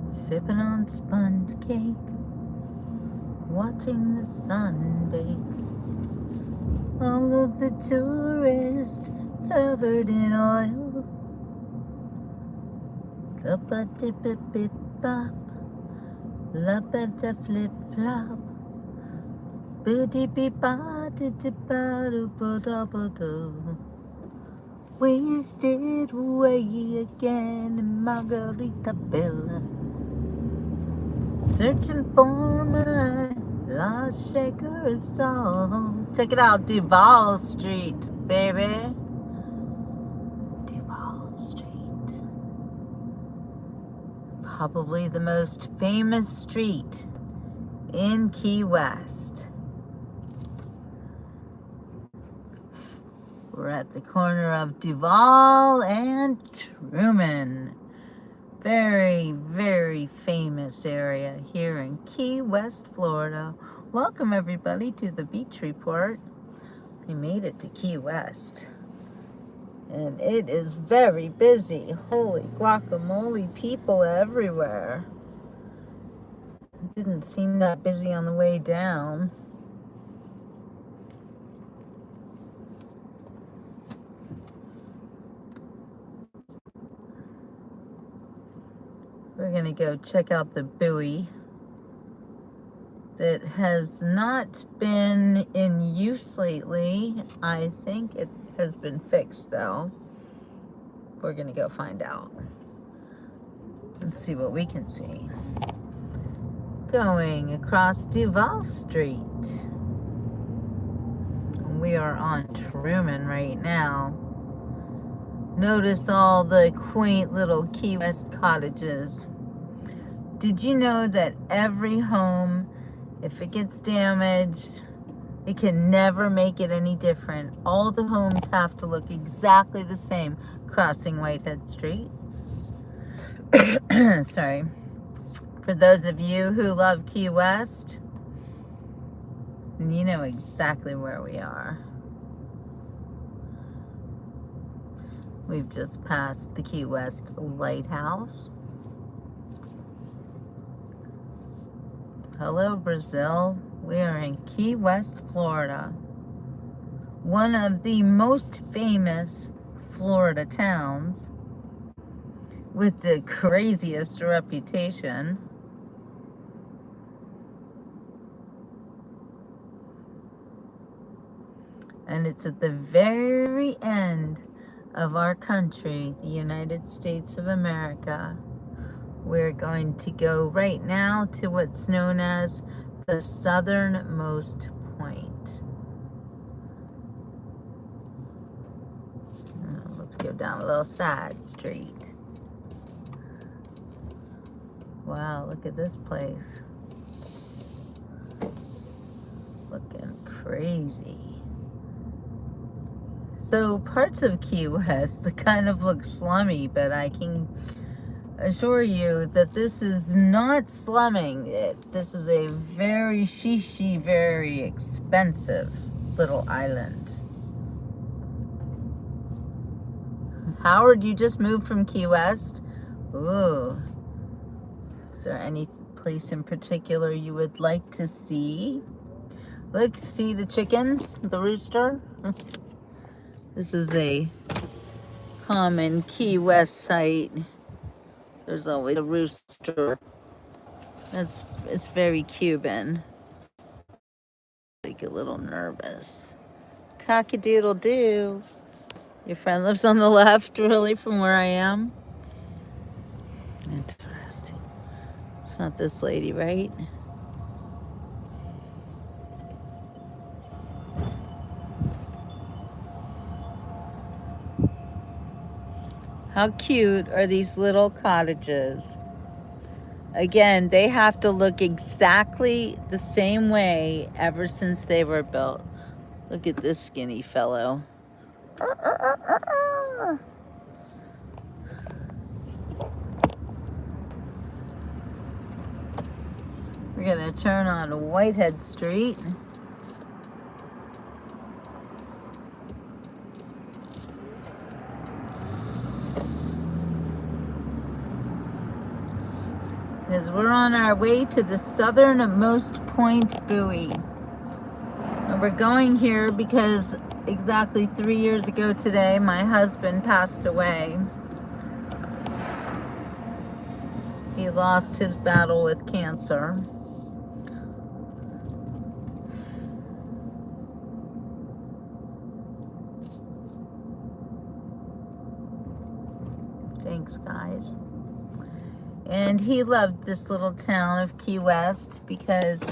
sipping on sponge cake, watching the sun bake. All of the tourists covered in oil. Lubba-dibba-bip-bop, lubba-da-flip-flop, biddy-bee-ba-diddy-ba-do-ba-da-ba-do. Wasted away again in Margaritaville, searching for my lost shaker song. Check it out, Duval Street, baby. Duval Street. Probably the most famous street in Key West. We're at the corner of Duval and Truman. Very, very famous area here in Key West, Florida. Welcome everybody to the Beach Report. We made it to Key West. And it is very busy. Holy guacamole, people everywhere. It didn't seem that busy on the way down. We're gonna go check out the buoy that has not been in use lately. I think it has been fixed though. We're gonna go find out. Let's see what we can see. Going across Duval Street. We are on Truman right now. Notice all the quaint little Key West cottages. Did you know that every home, if it gets damaged, it can never make it any different? All the homes have to look exactly the same crossing Whitehead Street. Sorry. For those of you who love Key West, you know exactly where we are. We've just passed the Key West Lighthouse. Hello, Brazil. We are in Key West, Florida. One of the most famous Florida towns with the craziest reputation. And it's at the very end of our country, the United States of America. We're going to go right now to what's known as the southernmost point. Let's go down a little side street. Wow, look at this place. Looking crazy. So parts of Key West kind of look slummy, but I can assure you that this is not slumming. This is a very shishi, very expensive little island. Howard, you just moved from Key West? Ooh. Is there any place in particular you would like to see? Look, see the chickens, the rooster? This is a common Key West site. There's always a rooster. It's very Cuban. Like a little nervous. Cock-a-doodle-doo. Your friend lives on the left, really, from where I am? Interesting. It's not this lady, right? How cute are these little cottages? Again, they have to look exactly the same way ever since they were built. Look at this skinny fellow. We're gonna turn on Whitehead Street. because we're on our way to the southernmost point buoy. And we're going here because exactly 3 years ago today, my husband passed away. He lost his battle with cancer. Thanks, guys. And he loved this little town of Key West because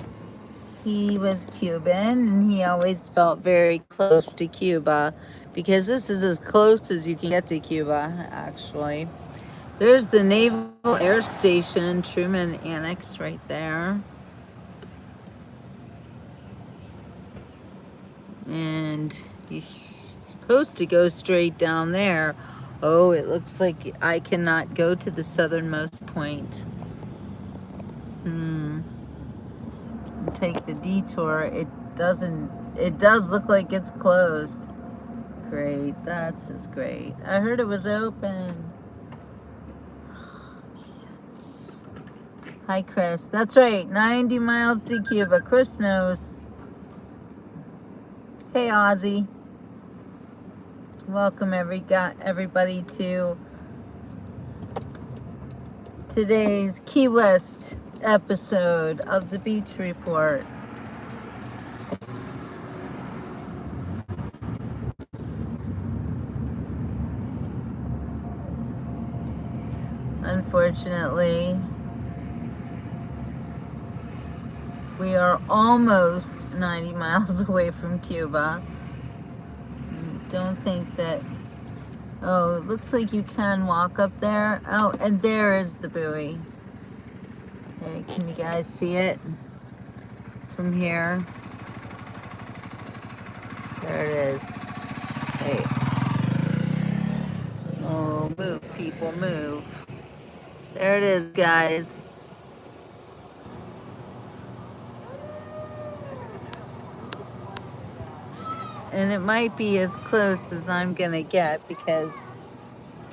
he was Cuban and he always felt very close to Cuba, because this is as close as you can get to Cuba, actually. There's the Naval Air Station, Truman Annex right there. And you're supposed to go straight down there. Oh, it looks like I cannot go to the southernmost point. Take the detour. It does look like it's closed. Great, that's just great. I heard it was open. Hi, Chris. That's right, 90 miles to Cuba. Chris knows. Hey, Ozzy. Welcome everybody to today's Key West episode of the Beach Report. Unfortunately, we are almost 90 miles away from Cuba. Don't think that... Oh, it looks like you can walk up there. Oh, and there is the buoy. Okay, can you guys see it from here? There it is. Hey. Oh, move, people, move. There it is, guys. And it might be as close as I'm gonna get because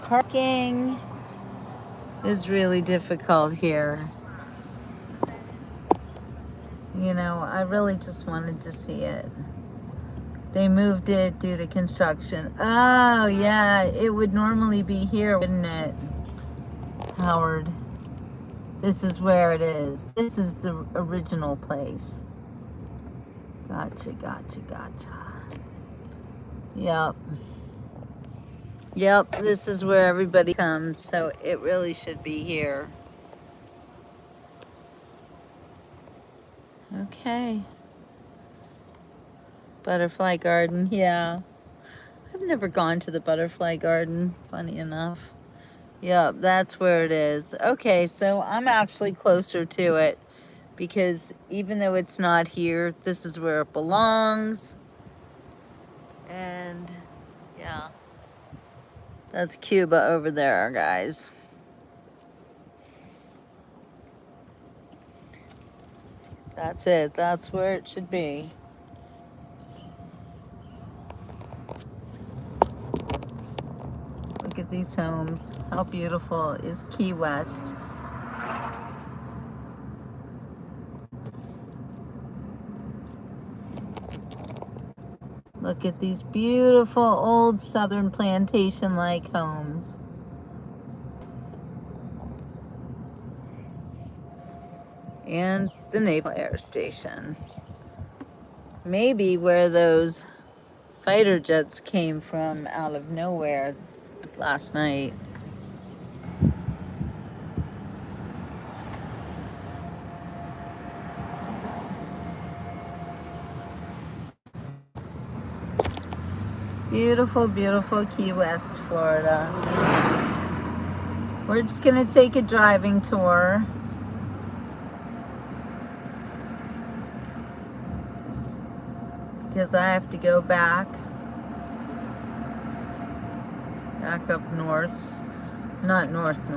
parking is really difficult here. You know, I really just wanted to see it. They moved it due to construction. Oh, yeah, it would normally be here, wouldn't it, Howard? This is where it is. This is the original place. Gotcha. Yep, this is where everybody comes, so it really should be here. Okay. Butterfly Garden, yeah. I've never gone to the Butterfly Garden, funny enough. Yep, that's where it is. Okay, so I'm actually closer to it because even though it's not here, this is where it belongs. And yeah, that's Cuba over there, guys. That's it. That's where it should be. Look at these homes. How beautiful is Key West? Look at these beautiful old southern plantation-like homes. And the Naval Air Station. Maybe where those fighter jets came from out of nowhere last night. Beautiful, beautiful Key West, Florida. We're just gonna take a driving tour. Because I have to go back up north. Not north.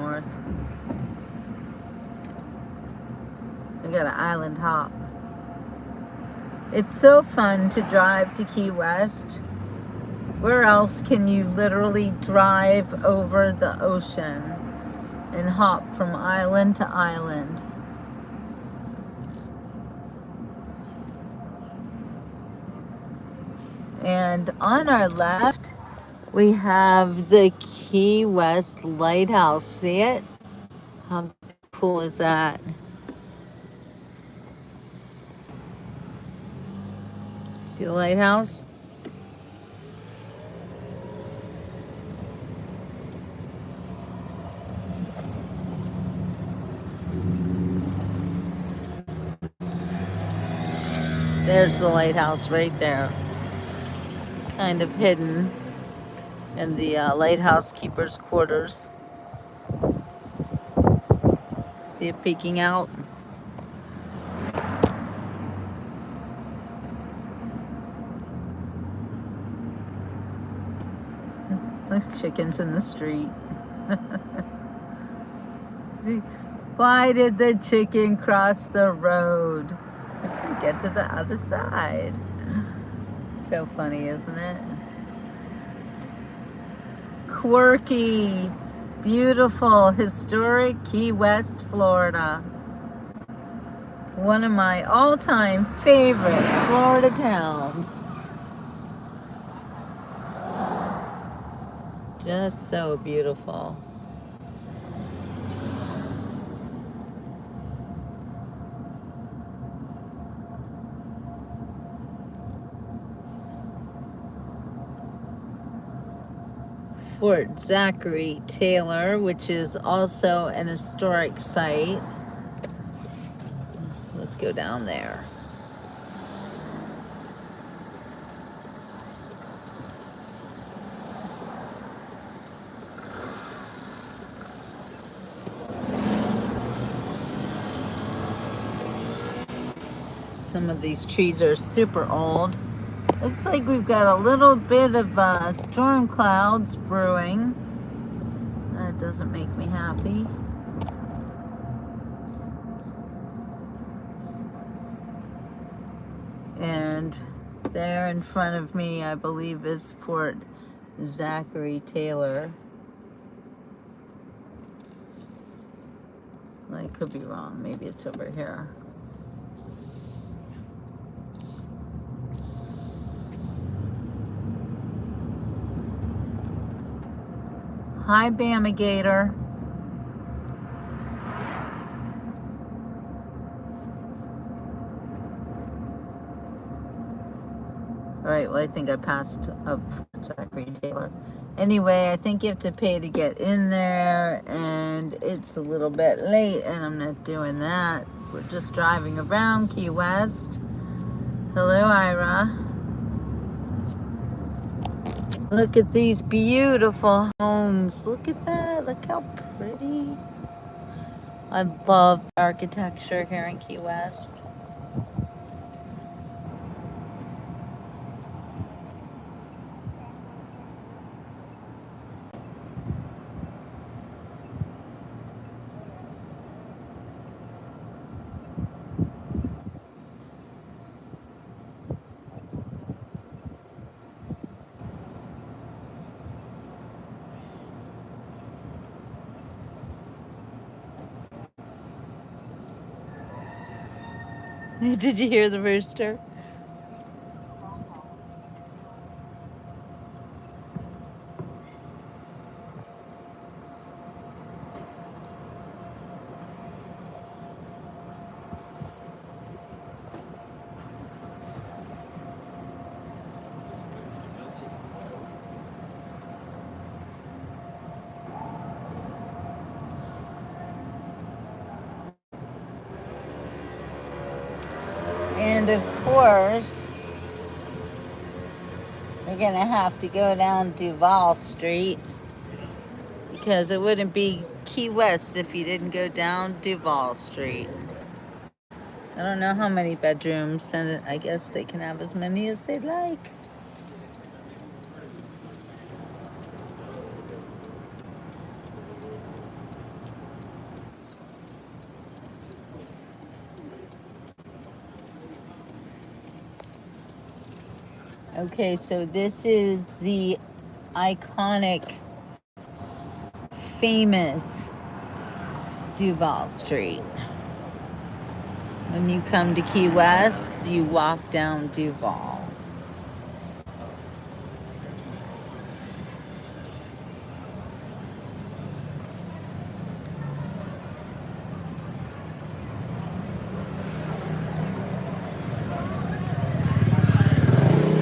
I got an island hop. It's so fun to drive to Key West. Where else can you literally drive over the ocean? and hop from island to island. And on our left, we have the Key West Lighthouse. See it? How cool is that? See the lighthouse? There's the lighthouse right there. Kind of hidden in the lighthouse keeper's quarters. See it peeking out? There's chickens in the street. See, why did the chicken cross the road? To get to the other side. So funny, isn't it? Quirky, beautiful, historic Key West, Florida. One of my all-time favorite Florida towns. Just so beautiful. Fort Zachary Taylor, which is also an historic site. Let's go down there. Some of these trees are super old. Looks like we've got a little bit of storm clouds brewing. That doesn't make me happy. And there in front of me, I believe, is Fort Zachary Taylor. I could be wrong. Maybe it's over here. Hi, Bama Gator. All right, well, I think I passed up Zachary Taylor. Anyway, I think you have to pay to get in there, and it's a little bit late, and I'm not doing that. We're just driving around Key West. Hello, Ira. Look at these beautiful homes. Look at that. Look how pretty. I love architecture here in Key West. Did you hear the rooster? And of course, we're gonna have to go down Duval Street because it wouldn't be Key West if you didn't go down Duval Street. I don't know how many bedrooms, and I guess they can have as many as they'd like. Okay, so this is the iconic, famous Duval Street. When you come to Key West, you walk down Duval.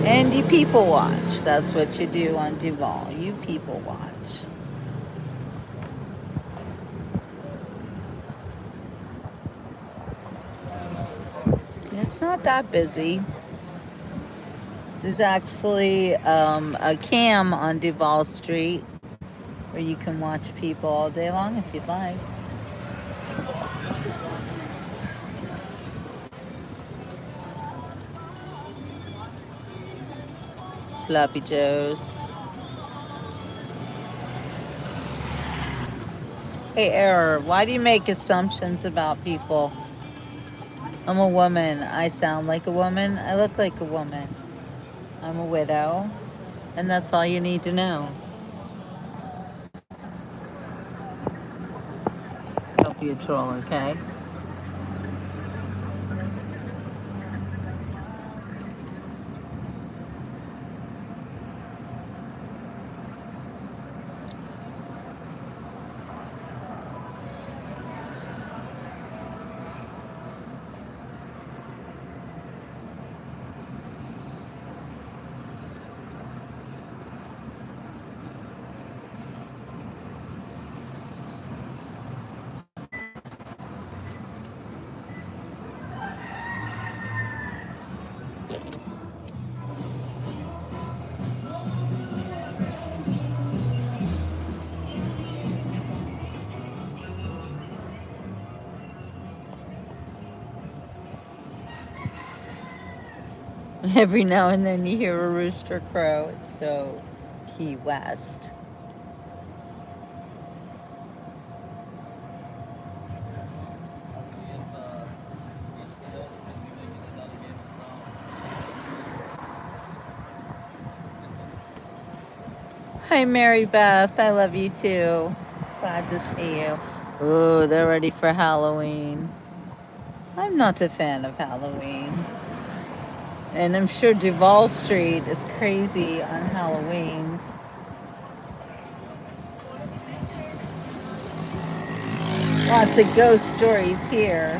And you people watch. That's what you do on Duval. You people watch. It's not that busy. There's actually a cam on Duval Street where you can watch people all day long if you'd like. Sloppy Joes. Hey, Error, why do you make assumptions about people? I'm a woman. I sound like a woman. I look like a woman. I'm a widow. And that's all you need to know. Don't be a troll, okay? Every now and then you hear a rooster crow. It's so Key West. Hi, Mary Beth. I love you too. Glad to see you. Oh, they're ready for Halloween. I'm not a fan of Halloween. And I'm sure Duval Street is crazy on Halloween. Lots of ghost stories here.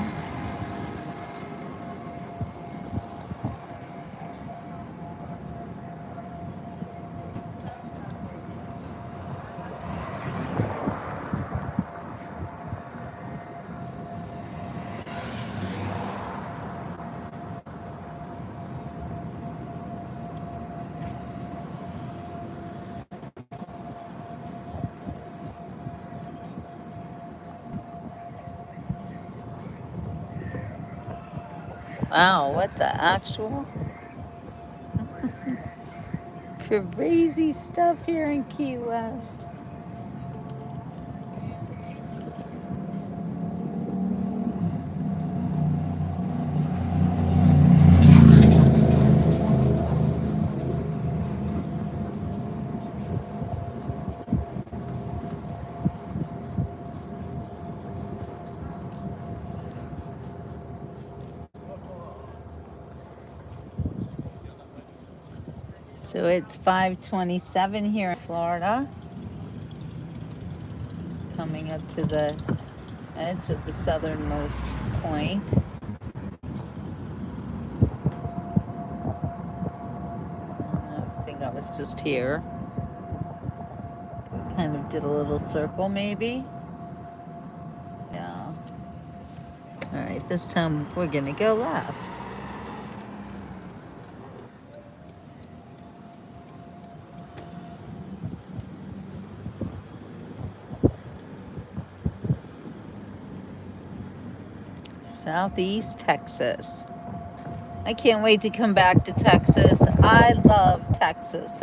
Wow, what the actual? Crazy stuff here in Key West. So it's 5:27 here in Florida. Coming up to the edge of the southernmost point. I think I was just here. We kind of did a little circle maybe. Yeah. All right, this time we're gonna go left. Southeast Texas. I can't wait to come back to Texas. I love Texas.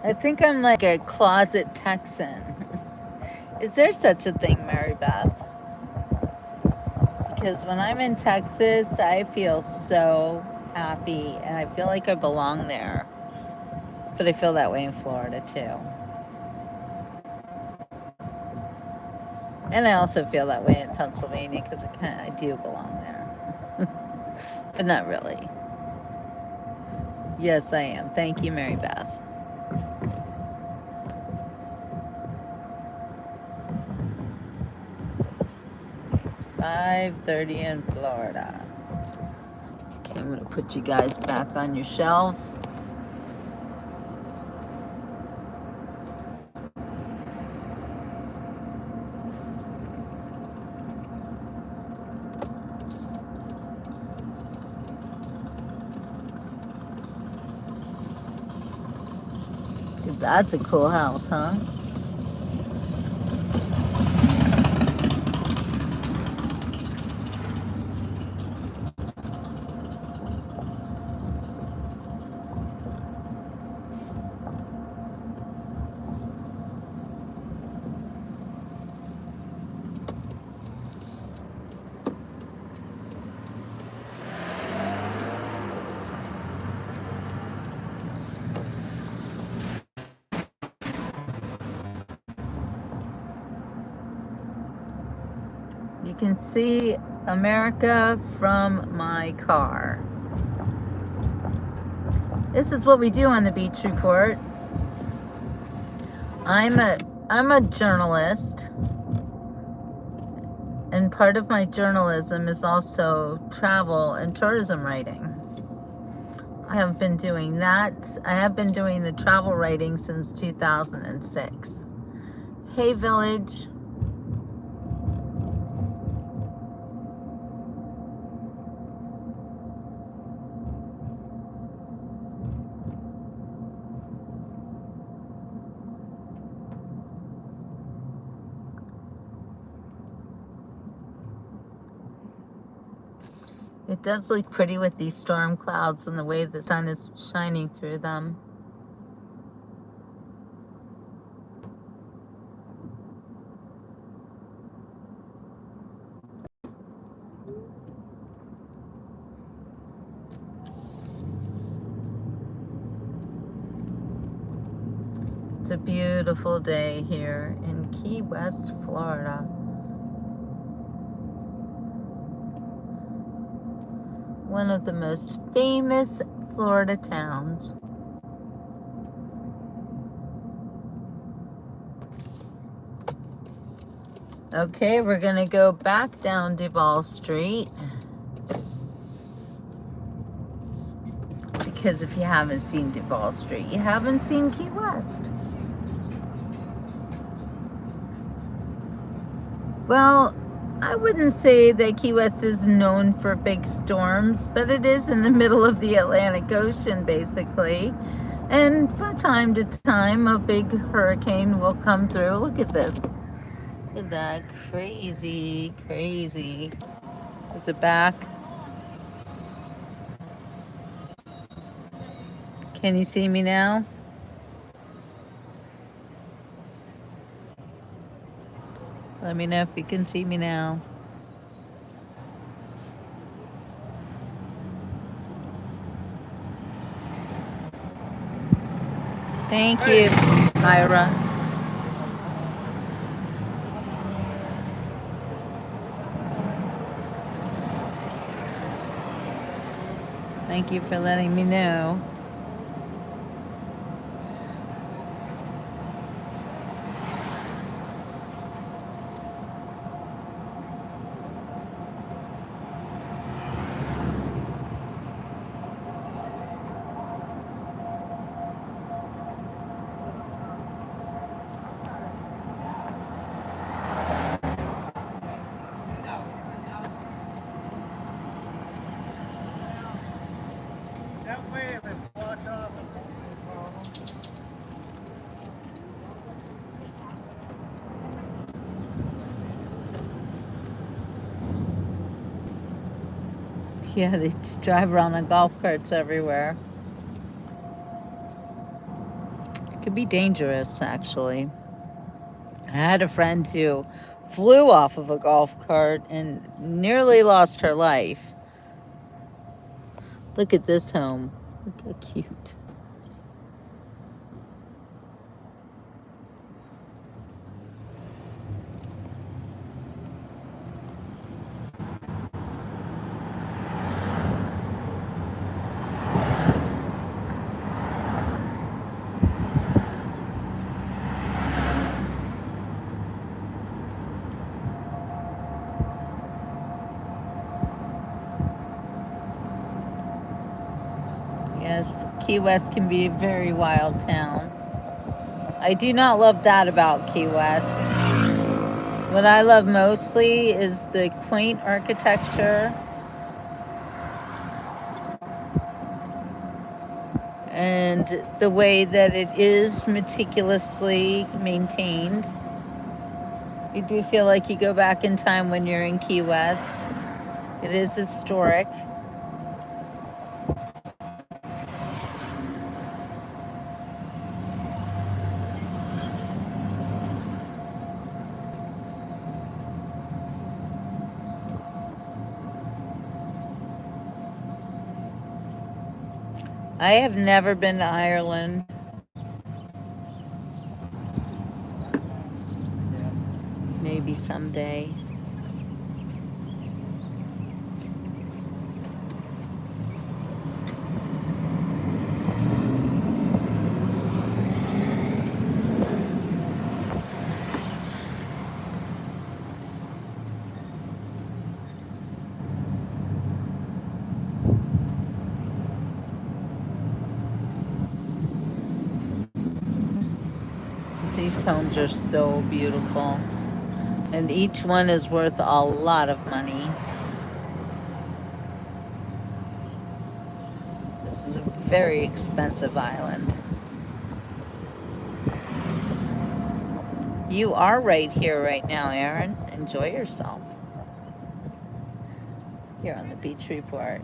I think I'm like a closet Texan. Is there such a thing, Mary Beth? Because when I'm in Texas, I feel so happy and I feel like I belong there. But I feel that way in Florida too. And I also feel that way in Pennsylvania because I do belong there. But not really. Yes, I am. Thank you, Mary Beth. 5:30 in Florida. Okay, I'm gonna put you guys back on your shelf. That's a cool house, huh? You can see America from my car. This is what we do on the Beach Report. I'm a journalist, and part of my journalism is also travel and tourism writing. I have been doing that. I have been doing the travel writing since 2006. Hey, Village. It does look pretty with these storm clouds and the way the sun is shining through them. It's a beautiful day here in Key West, Florida. One of the most famous Florida towns. Okay, we're gonna go back down Duval Street. Because if you haven't seen Duval Street, you haven't seen Key West. Well, I wouldn't say that Key West is known for big storms, but it is in the middle of the Atlantic Ocean, basically. And from time to time, a big hurricane will come through. Look at this. Look at that. Crazy, crazy. Is it back? Can you see me now? Let me know if you can see me now. Thank you, Ira. Thank you for letting me know. Yeah, they drive around on golf carts everywhere. It could be dangerous, actually. I had a friend who flew off of a golf cart and nearly lost her life. Look at this home. Look how cute. Yes, Key West can be a very wild town. I do not love that about Key West. What I love mostly is the quaint architecture and the way that it is meticulously maintained. You do feel like you go back in time when you're in Key West. It is historic. I have never been to Ireland. Maybe someday. These homes are so beautiful. And each one is worth a lot of money. This is a very expensive island. You are right here right now, Aaron. Enjoy yourself. Here on the Beach Report.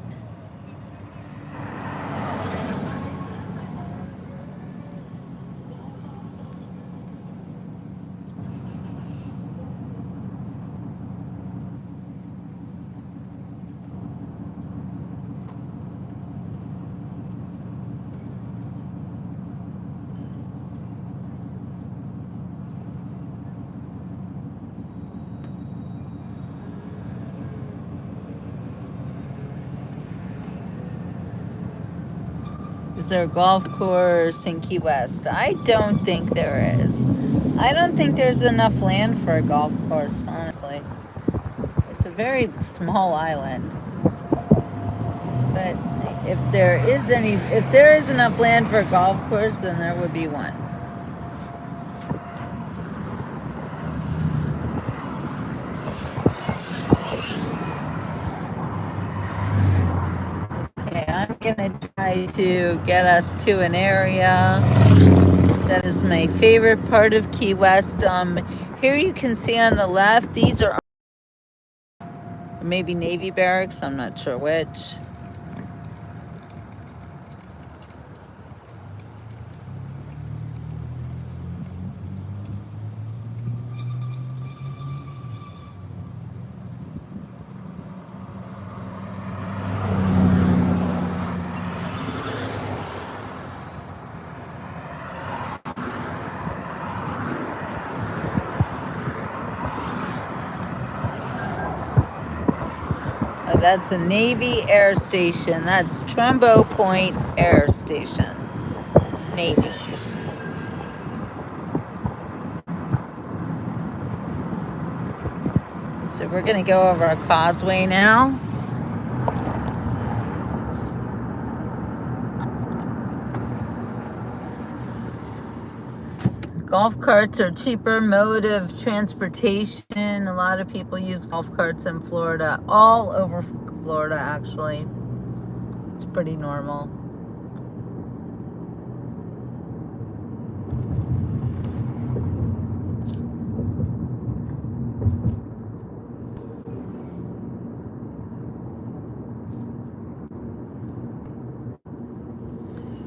Is there a golf course in Key West? I don't think there is. I don't think there's enough land for a golf course, honestly. It's a very small island. But if there is enough land for a golf course, then there would be one. Okay, I'm gonna try to get us to an area that is my favorite part of Key West. Here you can see on the left, these are maybe Navy barracks, I'm not sure which. That's a Navy Air Station. That's Trumbo Point Air Station. Navy. So we're going to go over a causeway now. Golf carts are a cheaper mode of transportation. A lot of people use golf carts in Florida, all over Florida actually. It's pretty normal.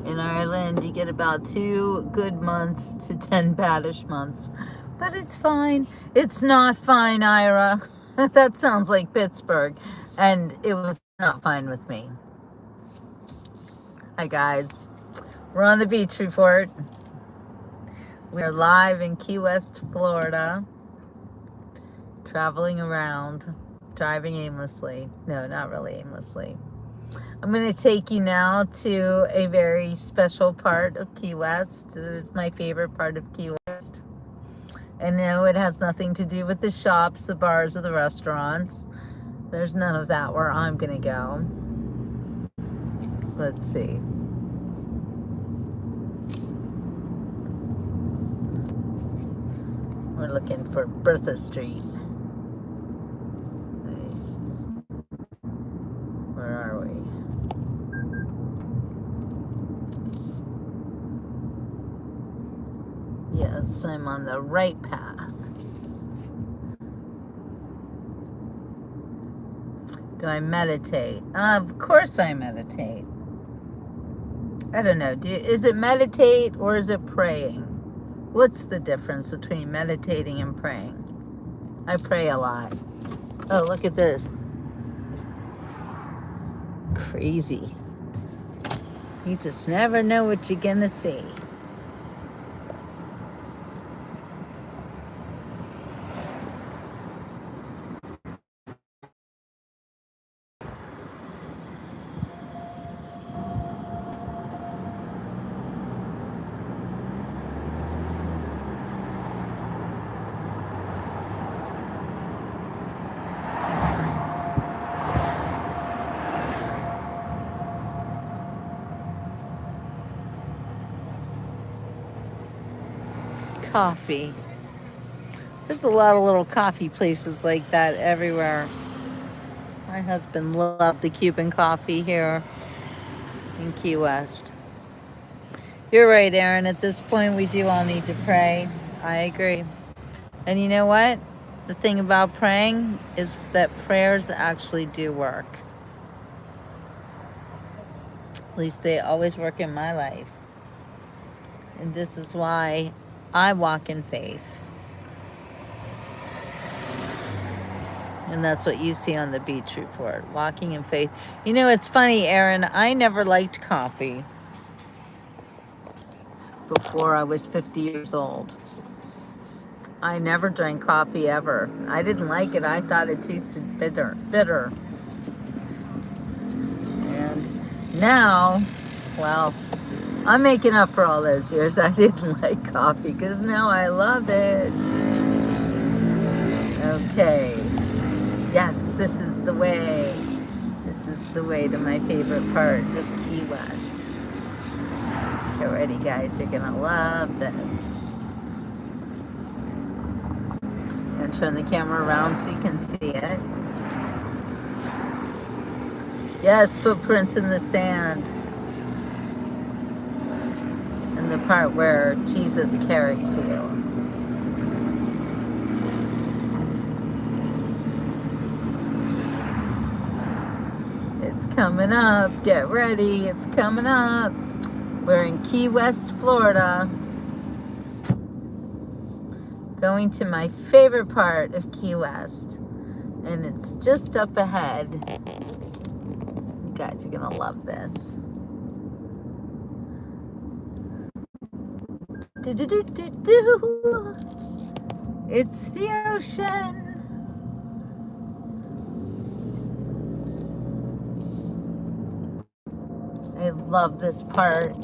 In Ireland, you get about 2 good months to 10 baddish months. But it's fine. It's not fine, Ira. That sounds like Pittsburgh. And it was not fine with me. Hi, guys. We're on the Beach Report. We're live in Key West, Florida. Traveling around. Driving aimlessly. No, not really aimlessly. I'm going to take you now to a very special part of Key West. It's my favorite part of Key West. And no, it has nothing to do with the shops, the bars, or the restaurants. There's none of that where I'm going to go. Let's see. We're looking for Bertha Street. Where are we? Yes, I'm on the right path. Do I meditate? Of course I meditate. I don't know. Is it meditate or is it praying? What's the difference between meditating and praying? I pray a lot. Oh, look at this. Crazy. You just never know what you're gonna see. Coffee. There's a lot of little coffee places like that everywhere. My husband loved the Cuban coffee here in Key West. You're right, Aaron. At this point, we do all need to pray. I agree. And you know what? The thing about praying is that prayers actually do work. At least they always work in my life. And this is why I walk in faith. And that's what you see on the Beach Report, walking in faith. You know, it's funny, Aaron, I never liked coffee before I was 50 years old. I never drank coffee ever. I didn't like it. I thought it tasted bitter. And now, well, I'm making up for all those years I didn't like coffee because now I love it. Okay. Yes, this is the way. This is the way to my favorite part of Key West. Get ready, guys. You're going to love this. I'm going to turn the camera around so you can see it. Yes, footprints in the sand. And the part where Jesus carries you. It's coming up. Get ready. It's coming up. We're in Key West, Florida. Going to my favorite part of Key West. And it's just up ahead. You guys are going to love this. It's the ocean. I love this part.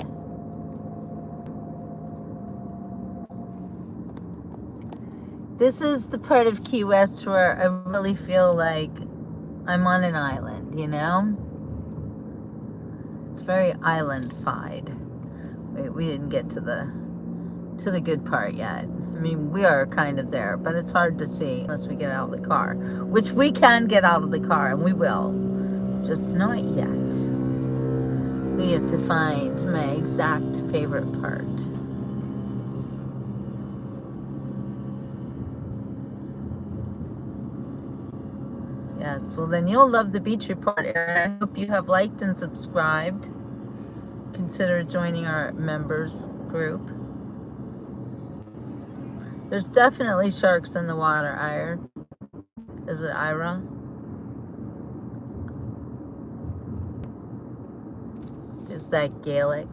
This is the part of Key West where I really feel like I'm on an island, you know? It's very island-fied. Wait, we didn't get to the good part yet. I mean, we are kind of there, but it's hard to see unless we get out of the car, which we can get out of the car, and we will. Just not yet. We have to find my exact favorite part. Yes, well then you'll love the Beach Report, Aaron. I hope you have liked and subscribed. Consider joining our members group. There's definitely sharks in the water, Ira. Is it Ira? Is that Gaelic?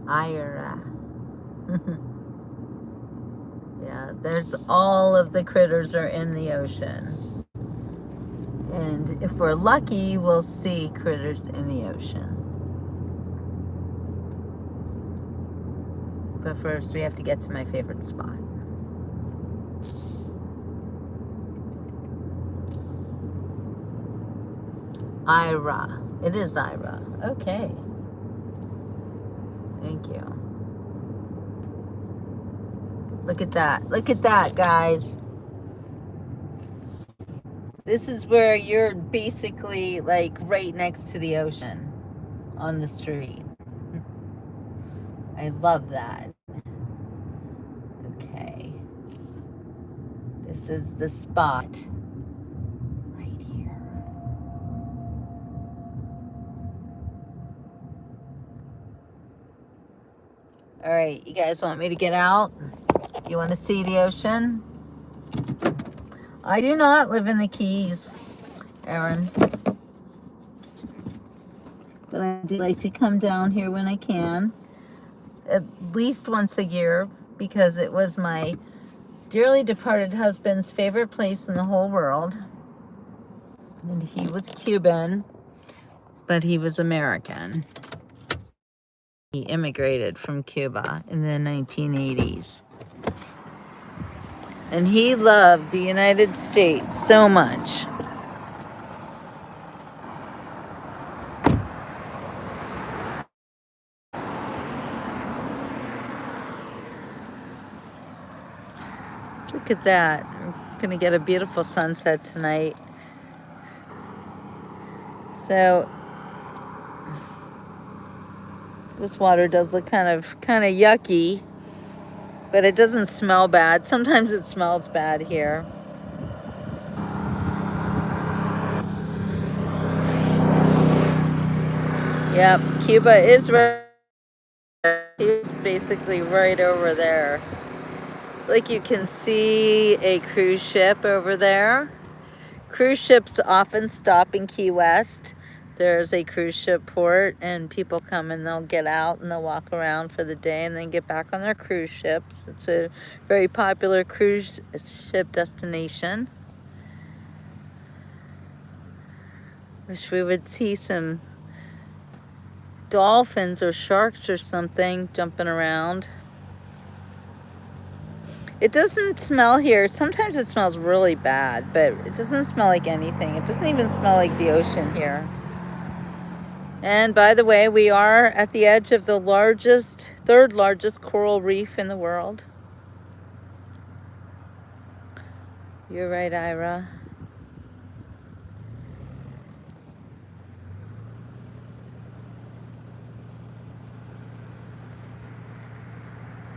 Ira. Yeah, there's all of the critters are in the ocean. And if we're lucky, we'll see critters in the ocean. But first, we have to get to my favorite spot. Ira. It is Ira. Okay. Thank you. Look at that. Look at that, guys. This is where you're basically like right next to the ocean on the street. I love that. Okay. This is the spot right here. All right, you guys want me to get out? You want to see the ocean? I do not live in the Keys, Aaron. But I do like to come down here when I can, at least once a year, because it was my dearly departed husband's favorite place in the whole world. And he was Cuban, but he was American. He immigrated from Cuba in the 1980s. And he loved the United States so much. Look at that. We're gonna get a beautiful sunset tonight. So this water does look kind of yucky, but it doesn't smell bad. Sometimes it smells bad here. Yep, Cuba is right. It's basically right over there. Like you can see a cruise ship over there. Cruise ships often stop in Key West. There's a cruise ship port and people come and they'll get out and they'll walk around for the day and then get back on their cruise ships. It's a very popular cruise ship destination. Wish we would see some dolphins or sharks or something jumping around. It doesn't smell here. Sometimes it smells really bad, but it doesn't smell like anything. It doesn't even smell like the ocean here. And by the way, we are at the edge of the third largest coral reef in the world. You're right, Ira.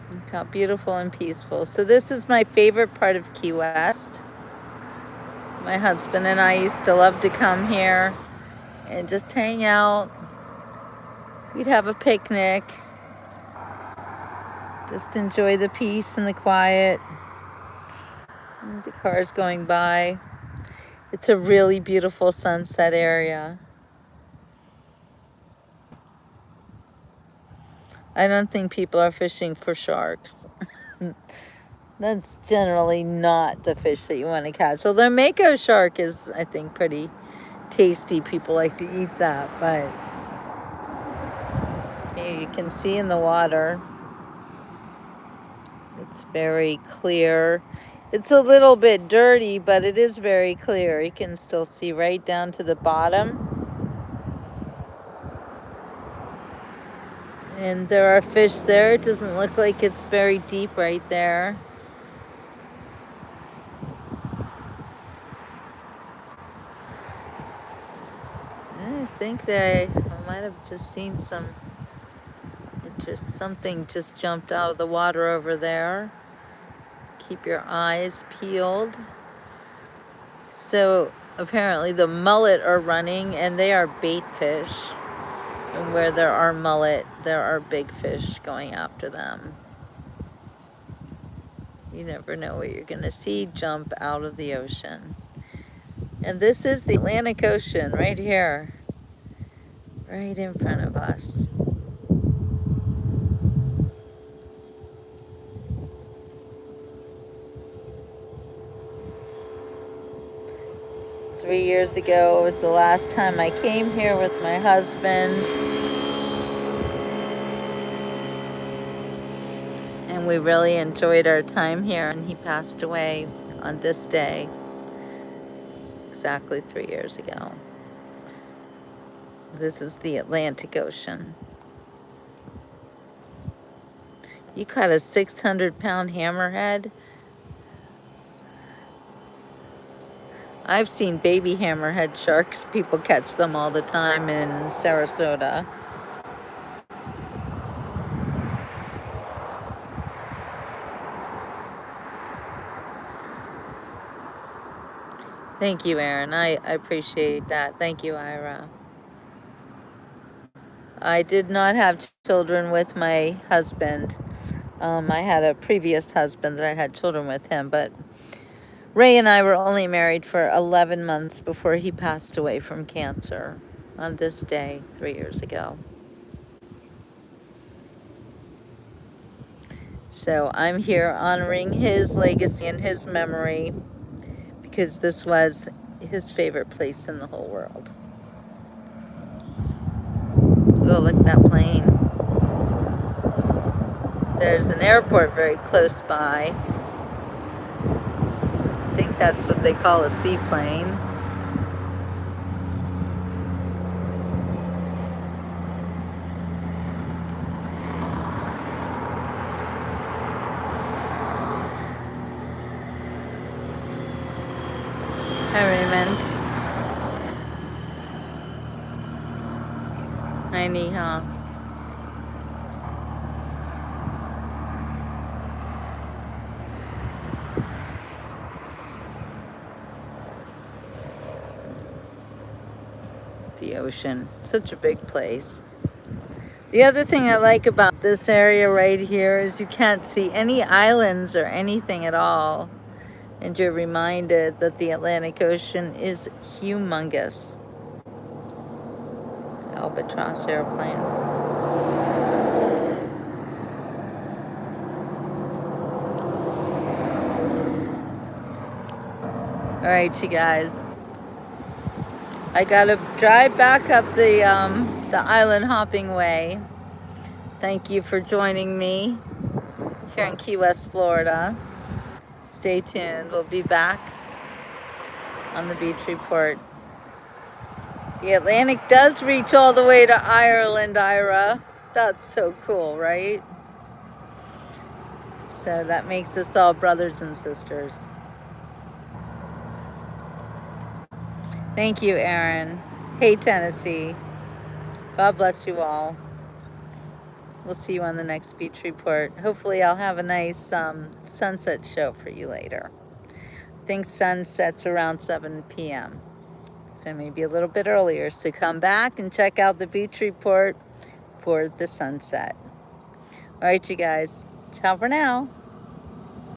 Look how beautiful and peaceful. So this is my favorite part of Key West. My husband and I used to love to come here and just hang out. We'd have a picnic. Just enjoy the peace and the quiet. And the cars going by. It's a really beautiful sunset area. I don't think people are fishing for sharks. That's generally not the fish that you want to catch. Although mako shark is, I think, pretty tasty. People like to eat that. But here you can see in the water, it's very clear. It's a little bit dirty, but it is very clear. You can still see right down to the bottom. And there are fish there. It doesn't look like it's very deep right there. I think I might have just seen something just jumped out of the water over there. Keep your eyes peeled. So apparently the mullet are running and they are bait fish. And where there are mullet, there are big fish going after them. You never know what you're gonna see jump out of the ocean. And this is the Atlantic Ocean right here, right in front of us. Three years ago was the last time I came here with my husband. And we really enjoyed our time here, and he passed away on this day, exactly 3 years ago. This is the Atlantic Ocean. You caught a 600-pound hammerhead? I've seen baby hammerhead sharks. People catch them all the time in Sarasota. Thank you, Aaron. I appreciate that. Thank you, Ira. I did not have children with my husband. I had a previous husband that I had children with him, but Ray and I were only married for 11 months before he passed away from cancer on this day 3 years ago. So I'm here honoring his legacy and his memory because this was his favorite place in the whole world. Oh, look at that plane. There's an airport very close by. I think that's what they call a seaplane. Hi, Raymond. Hi, Neha. The ocean. Such a big place. The other thing I like about this area right here is you can't see any islands or anything at all. And you're reminded that the Atlantic Ocean is humongous. Albatross airplane. All right, you guys. I gotta drive back up the island hopping way. Thank you for joining me here in Key West, Florida. Stay tuned. We'll be back on the beach report. The Atlantic does reach all the way to Ireland, Ira. That's so cool, right? So that makes us all brothers and sisters. Thank you, Aaron. Hey, Tennessee. God bless you all. We'll see you on the next beach report. Hopefully I'll have a nice sunset show for you later. I think sun sets around 7 p.m. So maybe a little bit earlier. So come back and check out the beach report for the sunset. All right, you guys. Ciao for now.